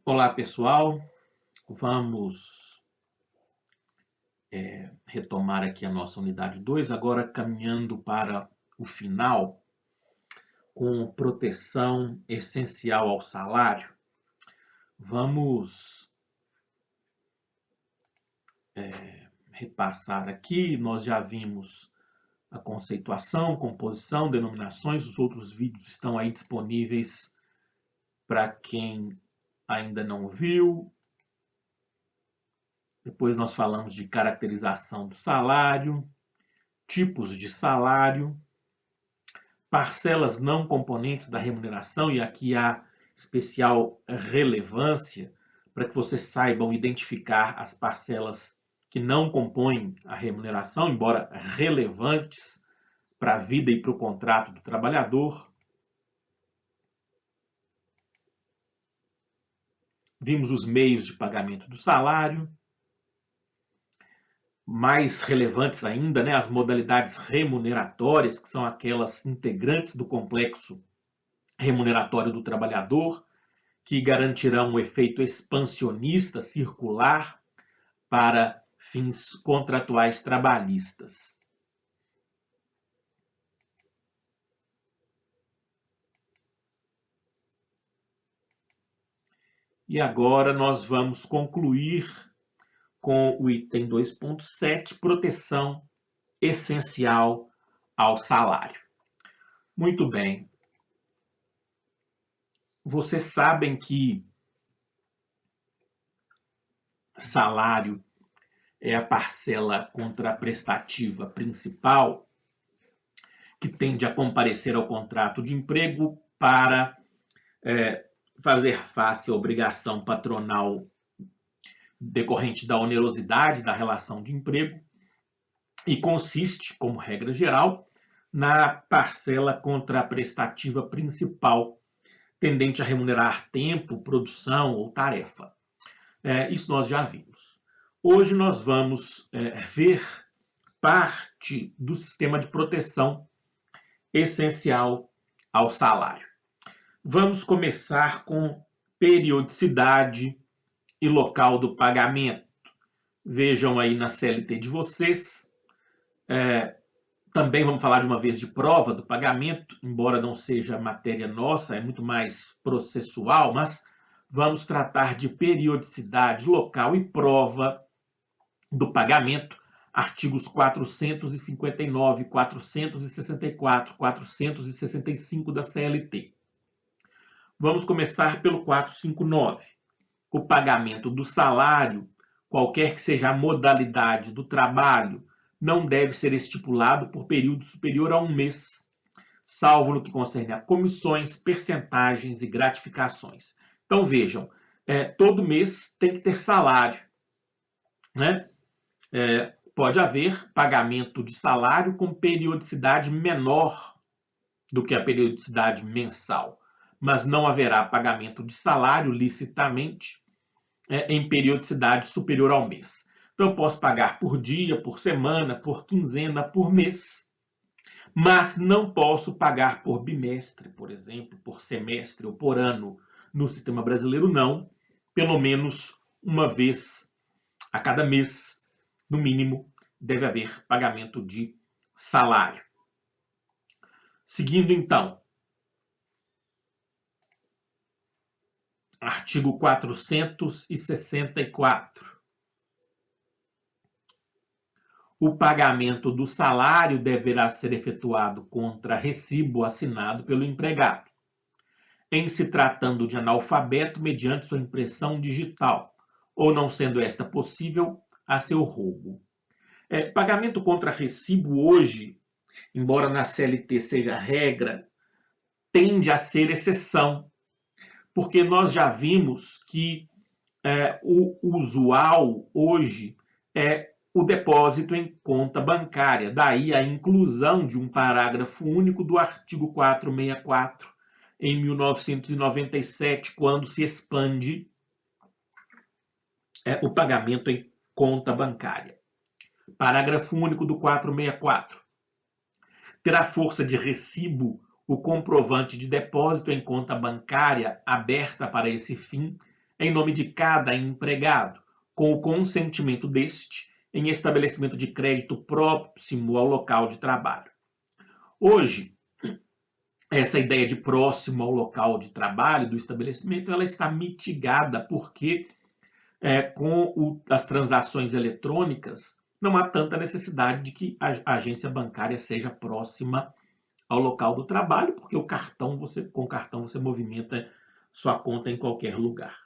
Olá, pessoal. Vamos retomar aqui a nossa unidade 2, agora caminhando para o final, com proteção essencial ao salário. Vamos repassar aqui. Nós já vimos a conceituação, composição, denominações. Os outros vídeos estão aí disponíveis para quem ainda não viu. Depois nós falamos de caracterização do salário, tipos de salário, parcelas não componentes da remuneração, e aqui há especial relevância para que vocês saibam identificar as parcelas que não compõem a remuneração, embora relevantes para a vida e para o contrato do trabalhador. Vimos os meios de pagamento do salário. Mais relevantes ainda, né, as modalidades remuneratórias, que são aquelas integrantes do complexo remuneratório do trabalhador, que garantirão um efeito expansionista circular para fins contratuais trabalhistas. E agora nós vamos concluir com o item 2.7, proteção essencial ao salário. Muito bem. Vocês sabem que salário é a parcela contraprestativa principal que tende a comparecer ao contrato de emprego para fazer face à obrigação patronal decorrente da onerosidade da relação de emprego e consiste, como regra geral, na parcela contraprestativa principal tendente a remunerar tempo, produção ou tarefa. Isso nós já vimos. Hoje nós vamos ver parte do sistema de proteção essencial ao salário. Vamos começar com periodicidade e local do pagamento. Vejam aí na CLT de vocês. Também vamos falar de uma vez de prova do pagamento, embora não seja matéria nossa, é muito mais processual, mas vamos tratar de periodicidade, local e prova do pagamento, artigos 459, 464, 465 da CLT. Vamos começar pelo 459. O pagamento do salário, qualquer que seja a modalidade do trabalho, não deve ser estipulado por período superior a 1 mês, salvo no que concerne a comissões, percentagens e gratificações. Então, vejam, todo mês tem que ter salário, né? Pode haver pagamento de salário com periodicidade menor do que a periodicidade mensal, mas não haverá pagamento de salário licitamente em periodicidade superior ao mês. Então, eu posso pagar por dia, por semana, por quinzena, por mês, mas não posso pagar por bimestre, por exemplo, por semestre ou por ano. No sistema brasileiro, não. Pelo menos uma vez a cada mês, no mínimo, deve haver pagamento de salário. Seguindo, então, artigo 464. O pagamento do salário deverá ser efetuado contra recibo assinado pelo empregado, em se tratando de analfabeto mediante sua impressão digital, ou não sendo esta possível, a seu roubo. Pagamento contra recibo hoje, embora na CLT seja regra, tende a ser exceção, porque nós já vimos que o usual hoje é o depósito em conta bancária. Daí a inclusão de um parágrafo único do artigo 464, em 1997, quando se expande o pagamento em conta bancária. Parágrafo único do 464. Terá força de recibo o comprovante de depósito em conta bancária aberta para esse fim, em nome de cada empregado, com o consentimento deste, em estabelecimento de crédito próximo ao local de trabalho. Hoje, essa ideia de próximo ao local de trabalho do estabelecimento, ela está mitigada porque com as transações eletrônicas não há tanta necessidade de que a agência bancária seja próxima ao local do trabalho, porque com o cartão você movimenta sua conta em qualquer lugar.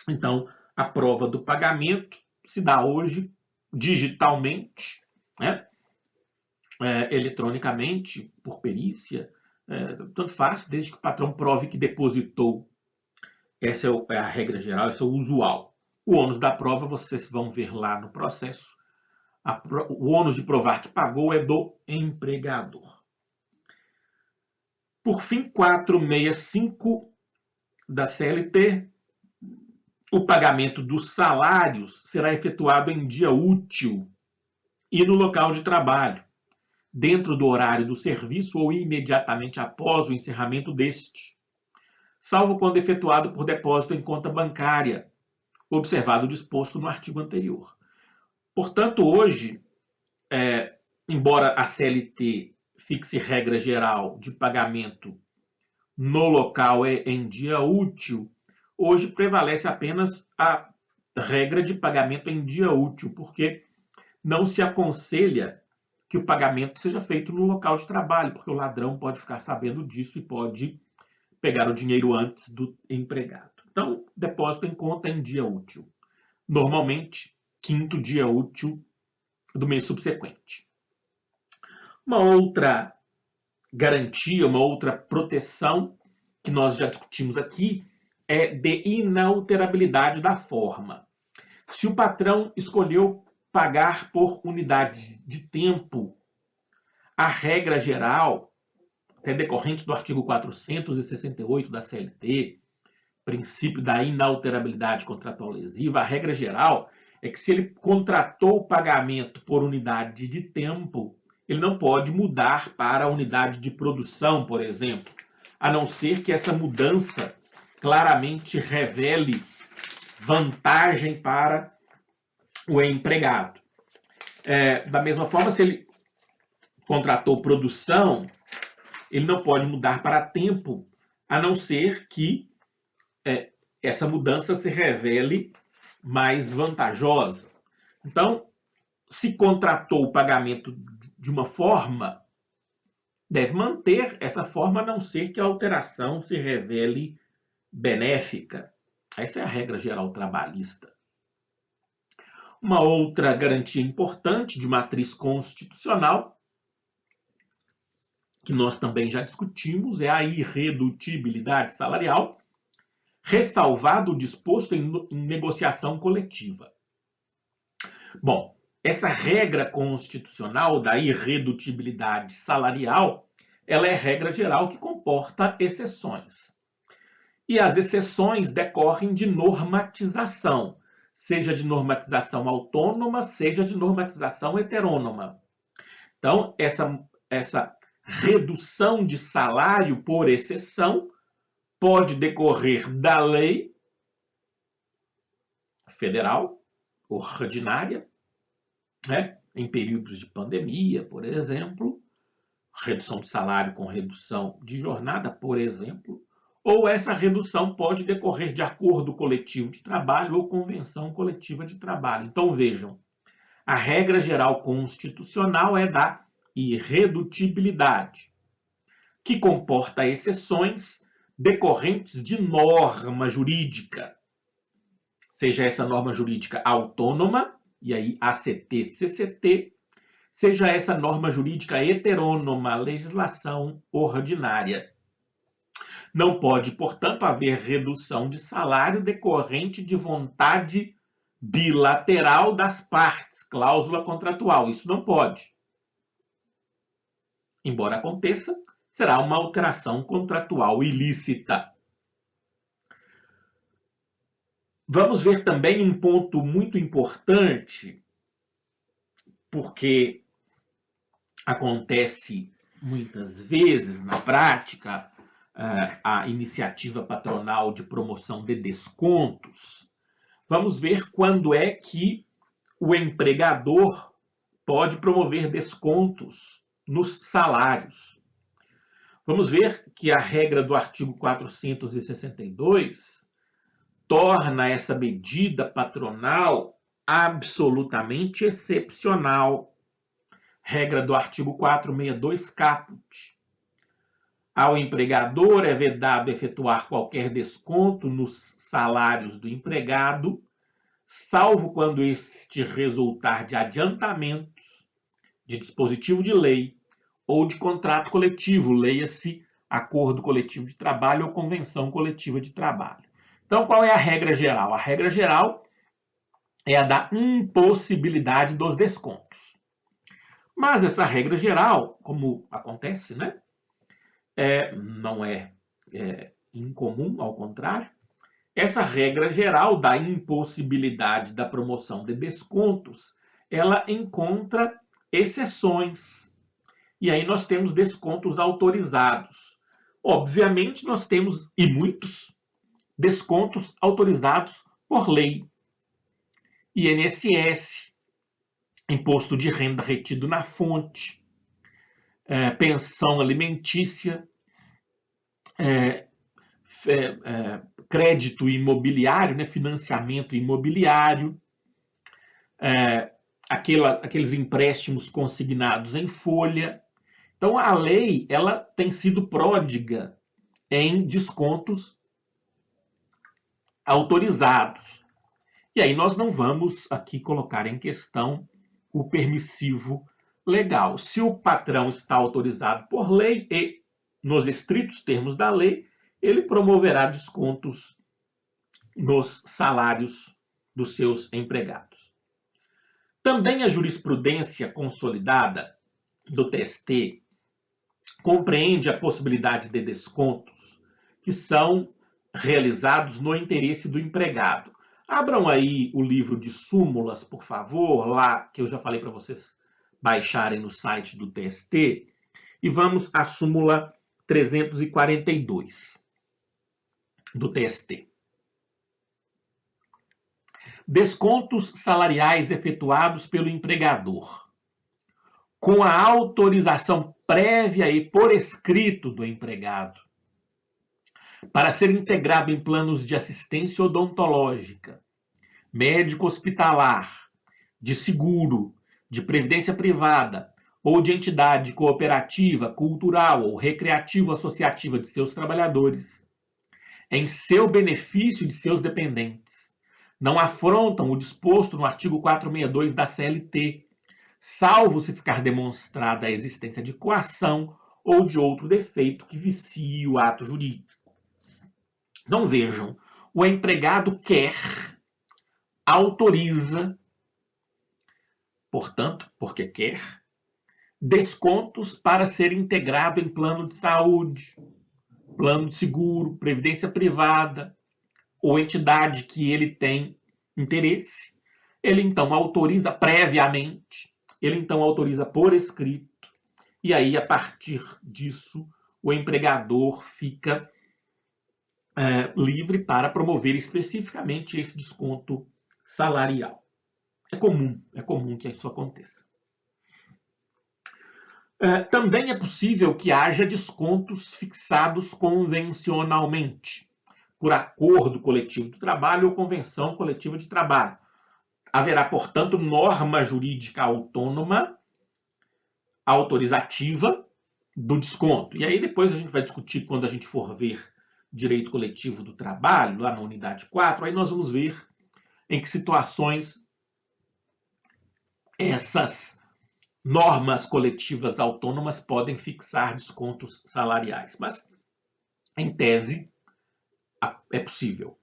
Então, a prova do pagamento se dá hoje digitalmente, né? Eletronicamente, por perícia, tanto faz, desde que o patrão prove que depositou. Essa é a regra geral, esse é o usual. O ônus da prova, vocês vão ver lá no processo. O ônus de provar que pagou é do empregador. Por fim, 465 da CLT, o pagamento dos salários será efetuado em dia útil e no local de trabalho, dentro do horário do serviço ou imediatamente após o encerramento deste, salvo quando efetuado por depósito em conta bancária, observado o disposto no artigo anterior. Portanto, hoje, embora a CLT fixe regra geral de pagamento no local em dia útil, hoje prevalece apenas a regra de pagamento em dia útil, porque não se aconselha que o pagamento seja feito no local de trabalho, porque o ladrão pode ficar sabendo disso e pode pegar o dinheiro antes do empregado. Então, depósito em conta em dia útil. Normalmente, 5º dia útil do mês subsequente. Uma outra garantia, uma outra proteção que nós já discutimos aqui é de inalterabilidade da forma. Se o patrão escolheu pagar por unidade de tempo, a regra geral, até decorrente do artigo 468 da CLT, princípio da inalterabilidade contratual lesiva, a regra geral é que se ele contratou o pagamento por unidade de tempo, ele não pode mudar para a unidade de produção, por exemplo, a não ser que essa mudança claramente revele vantagem para o empregado. Da mesma forma, se ele contratou produção, ele não pode mudar para tempo, a não ser que essa mudança se revele mais vantajosa. Então, se contratou o pagamento de uma forma, deve manter essa forma, a não ser que a alteração se revele benéfica. Essa é a regra geral trabalhista. Uma outra garantia importante de matriz constitucional, que nós também já discutimos, é a irredutibilidade salarial, ressalvado o disposto em negociação coletiva. Bom, essa regra constitucional da irredutibilidade salarial, ela é regra geral que comporta exceções. E as exceções decorrem de normatização, seja de normatização autônoma, seja de normatização heterônoma. Então, essa redução de salário por exceção pode decorrer da lei federal, ordinária, né? Em períodos de pandemia, por exemplo, redução de salário com redução de jornada, por exemplo, ou essa redução pode decorrer de acordo coletivo de trabalho ou convenção coletiva de trabalho. Então, vejam, a regra geral constitucional é da irredutibilidade, que comporta exceções decorrentes de norma jurídica, seja essa norma jurídica autônoma, e aí ACT, CCT, seja essa norma jurídica heterônoma, legislação ordinária. Não pode, portanto, haver redução de salário decorrente de vontade bilateral das partes, cláusula contratual. Isso não pode. Embora aconteça, será uma alteração contratual ilícita. Vamos ver também um ponto muito importante, porque acontece muitas vezes na prática, a iniciativa patronal de promoção de descontos, vamos ver quando é que o empregador pode promover descontos nos salários. Vamos ver que a regra do artigo 462 torna essa medida patronal absolutamente excepcional. Regra do artigo 462 caput. Ao empregador é vedado efetuar qualquer desconto nos salários do empregado, salvo quando este resultar de adiantamentos, de dispositivo de lei ou de contrato coletivo, leia-se acordo coletivo de trabalho ou convenção coletiva de trabalho. Então, qual é a regra geral? A regra geral é a da impossibilidade dos descontos. Mas essa regra geral, como acontece, né? Não é incomum, ao contrário, essa regra geral da impossibilidade da promoção de descontos, ela encontra exceções. E aí nós temos descontos autorizados. Obviamente, nós temos, e muitos, descontos autorizados por lei. INSS, imposto de renda retido na fonte, pensão alimentícia, crédito imobiliário, né, financiamento imobiliário, aqueles empréstimos consignados em folha. Então, a lei ela tem sido pródiga em descontos autorizados. E aí nós não vamos aqui colocar em questão o permissivo legal. Se o patrão está autorizado por lei e, nos estritos termos da lei, ele promoverá descontos nos salários dos seus empregados. Também a jurisprudência consolidada do TST compreende a possibilidade de descontos que são realizados no interesse do empregado. Abram aí o livro de súmulas, por favor, lá que eu já falei para vocês baixarem no site do TST, e vamos à súmula 342 do TST. Descontos salariais efetuados pelo empregador, com a autorização prévia e por escrito do empregado, para ser integrado em planos de assistência odontológica, médico hospitalar, de seguro, de previdência privada ou de entidade cooperativa, cultural ou recreativo-associativa de seus trabalhadores, em seu benefício e de seus dependentes, não afrontam o disposto no artigo 462 da CLT, salvo se ficar demonstrada a existência de coação ou de outro defeito que vicie o ato jurídico. Então vejam, o empregado quer, autoriza, portanto, porque quer, descontos para ser integrado em plano de saúde, plano de seguro, previdência privada ou entidade que ele tem interesse. Ele então autoriza previamente, ele então autoriza por escrito, e aí a partir disso o empregador fica livre para promover especificamente esse desconto salarial. É comum que isso aconteça. Também é possível que haja descontos fixados convencionalmente, por acordo coletivo de trabalho ou convenção coletiva de trabalho. Haverá, portanto, norma jurídica autônoma, autorizativa, do desconto. E aí depois a gente vai discutir, quando a gente for ver direito coletivo do trabalho, lá na unidade 4, aí nós vamos ver em que situações essas normas coletivas autônomas podem fixar descontos salariais. Mas, em tese, é possível.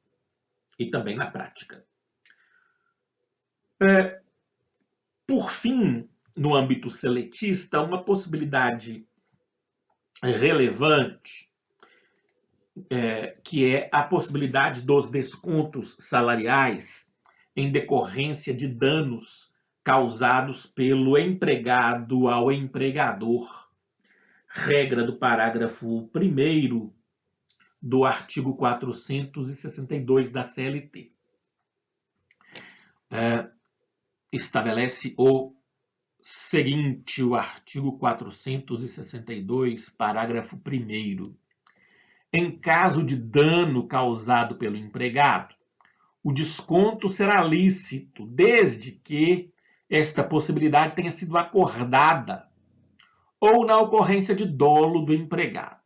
E também na prática. Por fim, no âmbito seletista, uma possibilidade relevante que é a possibilidade dos descontos salariais em decorrência de danos causados pelo empregado ao empregador. Regra do parágrafo 1º do artigo 462 da CLT. Estabelece o seguinte, o artigo 462, parágrafo 1º. Em caso de dano causado pelo empregado, o desconto será lícito, desde que esta possibilidade tenha sido acordada ou na ocorrência de dolo do empregado.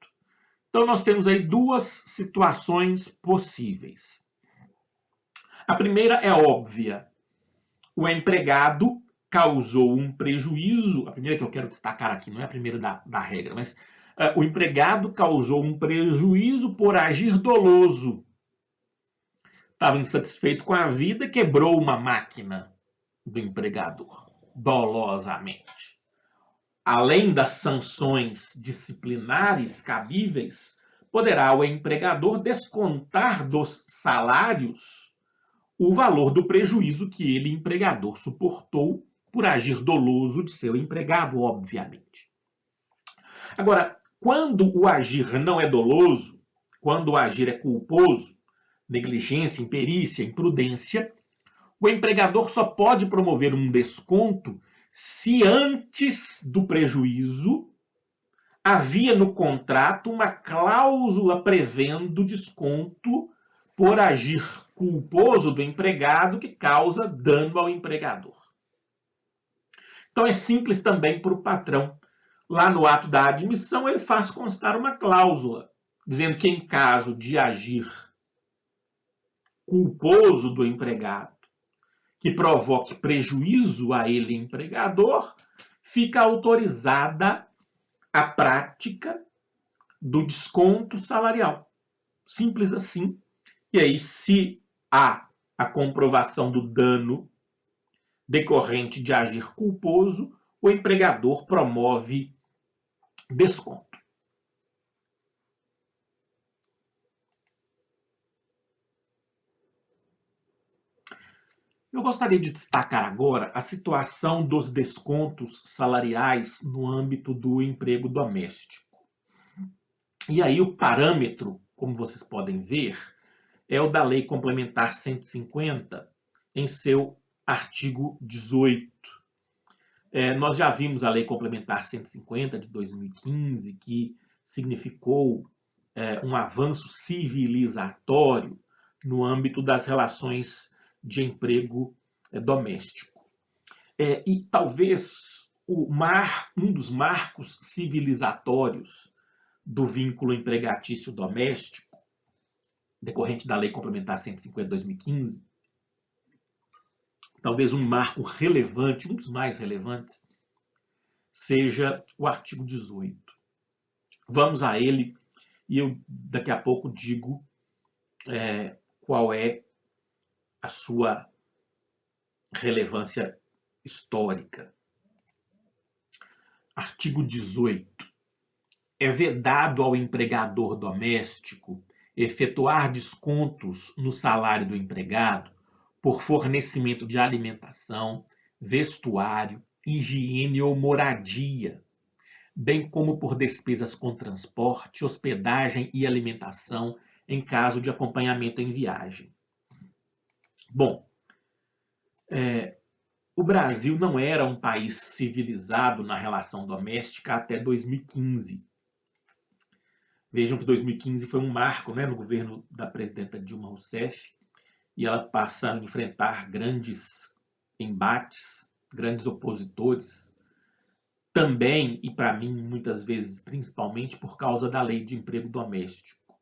Então, nós temos aí duas situações possíveis. A primeira é óbvia. O empregado causou um prejuízo, a primeira que eu quero destacar aqui, não é a primeira da regra, mas o empregado causou um prejuízo por agir doloso. Estava insatisfeito com a vida e quebrou uma máquina do empregador, dolosamente. Além das sanções disciplinares cabíveis, poderá o empregador descontar dos salários o valor do prejuízo que ele, empregador, suportou por agir doloso de seu empregado, obviamente. Agora, quando o agir não é doloso, quando o agir é culposo, negligência, imperícia, imprudência, o empregador só pode promover um desconto se antes do prejuízo havia no contrato uma cláusula prevendo desconto por agir culposo do empregado que causa dano ao empregador. Então é simples também para o patrão. Lá no ato da admissão, ele faz constar uma cláusula, dizendo que em caso de agir culposo do empregado, que provoque prejuízo a ele, empregador, fica autorizada a prática do desconto salarial. Simples assim. E aí, se há a comprovação do dano decorrente de agir culposo, o empregador promove desconto. Eu gostaria de destacar agora a situação dos descontos salariais no âmbito do emprego doméstico. E aí o parâmetro, como vocês podem ver, é o da Lei Complementar 150, em seu artigo 18. Nós já vimos a Lei Complementar 150 de 2015, que significou um avanço civilizatório no âmbito das relações de emprego doméstico. E talvez um dos marcos civilizatórios do vínculo empregatício doméstico, decorrente da Lei Complementar 150 de 2015, talvez um marco relevante, um dos mais relevantes, seja o artigo 18. Vamos a ele e eu daqui a pouco digo qual é a sua relevância histórica. Artigo 18. É vedado ao empregador doméstico efetuar descontos no salário do empregado por fornecimento de alimentação, vestuário, higiene ou moradia, bem como por despesas com transporte, hospedagem e alimentação em caso de acompanhamento em viagem. Bom, o Brasil não era um país civilizado na relação doméstica até 2015. Vejam que 2015 foi um marco, no governo da presidenta Dilma Rousseff, e ela passa a enfrentar grandes embates, grandes opositores, também, e para mim, muitas vezes, principalmente, por causa da lei de emprego doméstico.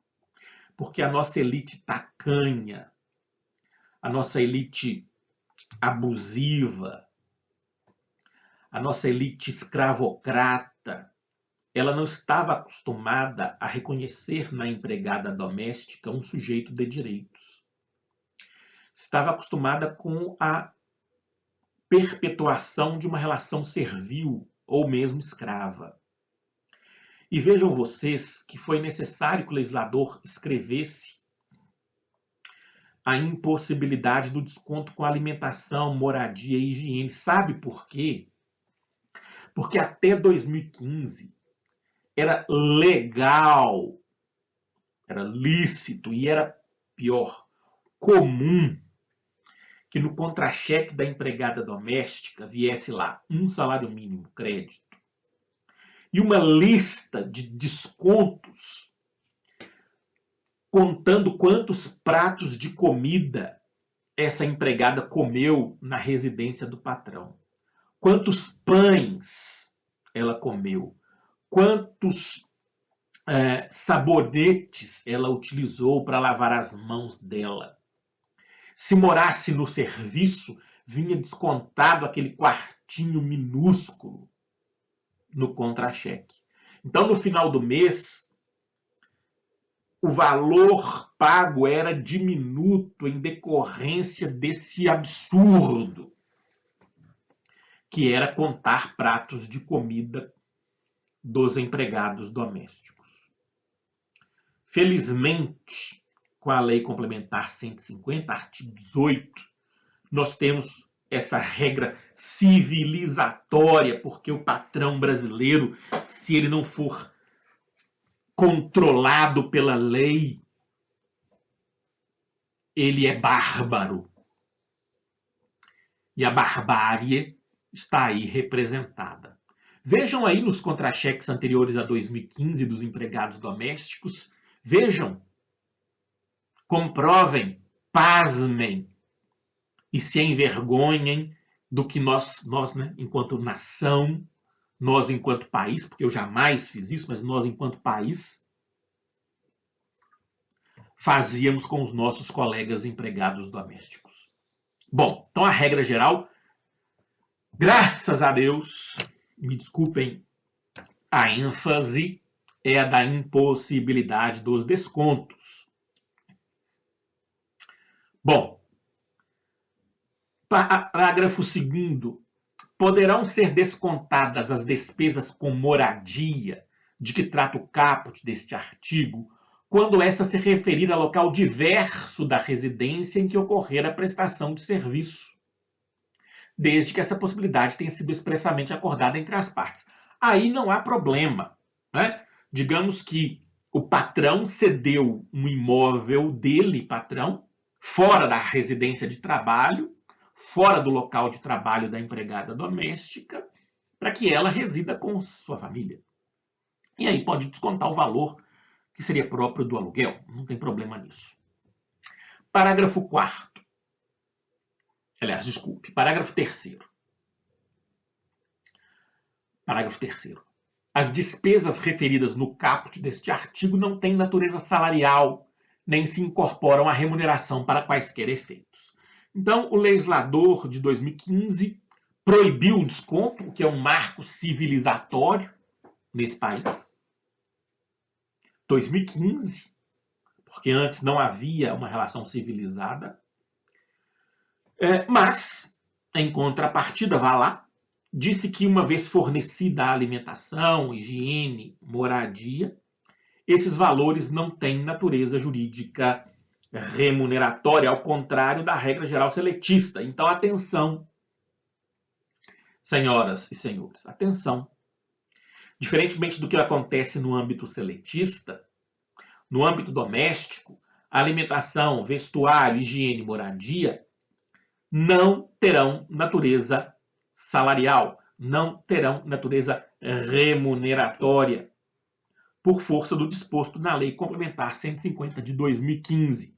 Porque a nossa elite tacanha, a nossa elite abusiva, a nossa elite escravocrata, ela não estava acostumada a reconhecer na empregada doméstica um sujeito de direitos. Estava acostumada com a perpetuação de uma relação servil ou mesmo escrava. E vejam vocês que foi necessário que o legislador escrevesse a impossibilidade do desconto com alimentação, moradia e higiene. Sabe por quê? Porque até 2015 era legal era lícito e era pior, comum que no contra-cheque da empregada doméstica viesse lá um salário mínimo, crédito, e uma lista de descontos contando quantos pratos de comida essa empregada comeu na residência do patrão, quantos pães ela comeu, quantos sabonetes ela utilizou para lavar as mãos dela. Se morasse no serviço, vinha descontado aquele quartinho minúsculo no contra-cheque. Então, no final do mês, o valor pago era diminuto em decorrência desse absurdo, que era contar pratos de comida dos empregados domésticos. Felizmente, com a Lei Complementar 150, artigo 18, nós temos essa regra civilizatória, porque o patrão brasileiro, se ele não for controlado pela lei, ele é bárbaro. E a barbárie está aí representada. Vejam aí nos contra-cheques anteriores a 2015 dos empregados domésticos, vejam, comprovem, pasmem e se envergonhem do que nós né, enquanto nação, nós enquanto país, porque eu jamais fiz isso, mas nós enquanto país, fazíamos com os nossos colegas empregados domésticos. Bom, então a regra geral, graças a Deus, me desculpem a ênfase, é a da impossibilidade dos descontos. Bom, parágrafo 2º. Poderão ser descontadas as despesas com moradia, de que trata o caput deste artigo, quando essa se referir a local diverso da residência em que ocorrer a prestação de serviço, desde que essa possibilidade tenha sido expressamente acordada entre as partes. Aí não há problema, né? Digamos que o patrão cedeu um imóvel dele, patrão, fora da residência de trabalho, fora do local de trabalho da empregada doméstica, para que ela resida com sua família. E aí pode descontar o valor que seria próprio do aluguel, não tem problema nisso. Parágrafo 4º. Aliás, desculpe, parágrafo 3º. Parágrafo 3º. As despesas referidas no caput deste artigo não têm natureza salarial, nem se incorporam à remuneração para quaisquer efeitos. Então, o legislador de 2015 proibiu o desconto, o que é um marco civilizatório nesse país. 2015, porque antes não havia uma relação civilizada. Mas, em contrapartida, vá lá, disse que uma vez fornecida a alimentação, higiene, moradia, esses valores não têm natureza jurídica remuneratória, ao contrário da regra geral seletista. Então, atenção, senhoras e senhores, atenção. Diferentemente do que acontece no âmbito seletista, no âmbito doméstico, alimentação, vestuário, higiene e moradia não terão natureza salarial, não terão natureza remuneratória, por força do disposto na Lei Complementar 150 de 2015.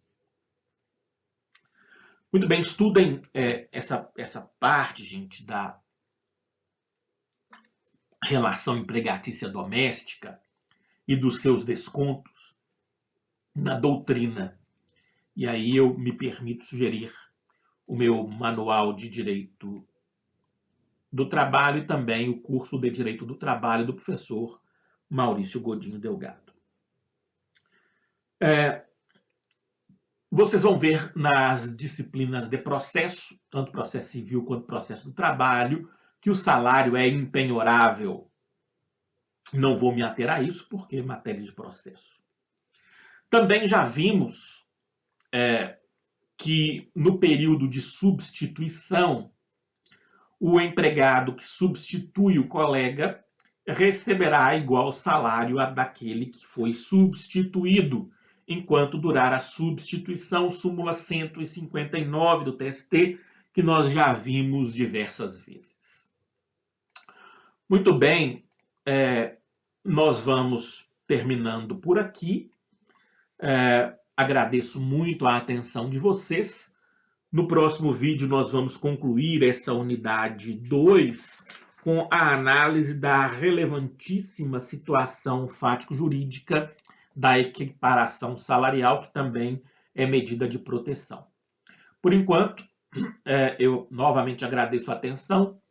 Muito bem, estudem essa parte, gente, da relação empregatícia doméstica e dos seus descontos na doutrina. E aí eu me permito sugerir o meu manual de Direito do Trabalho e também o curso de Direito do Trabalho do professor Maurício Godinho Delgado. Vocês vão ver nas disciplinas de processo, tanto processo civil quanto processo do trabalho, que o salário é impenhorável. Não vou me ater a isso, porque é matéria de processo. Também já vimos que no período de substituição, o empregado que substitui o colega receberá igual salário a daquele que foi substituído, enquanto durar a substituição, súmula 159 do TST, que nós já vimos diversas vezes. Muito bem, nós vamos terminando por aqui. Agradeço muito a atenção de vocês. No próximo vídeo nós vamos concluir essa unidade 2 com a análise da relevantíssima situação fático-jurídica da equiparação salarial, que também é medida de proteção. Por enquanto, eu novamente agradeço a atenção,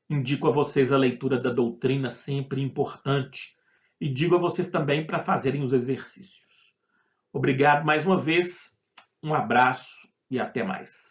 indico a vocês a leitura da doutrina, sempre importante, e digo a vocês também para fazerem os exercícios. Obrigado mais uma vez, um abraço e até mais.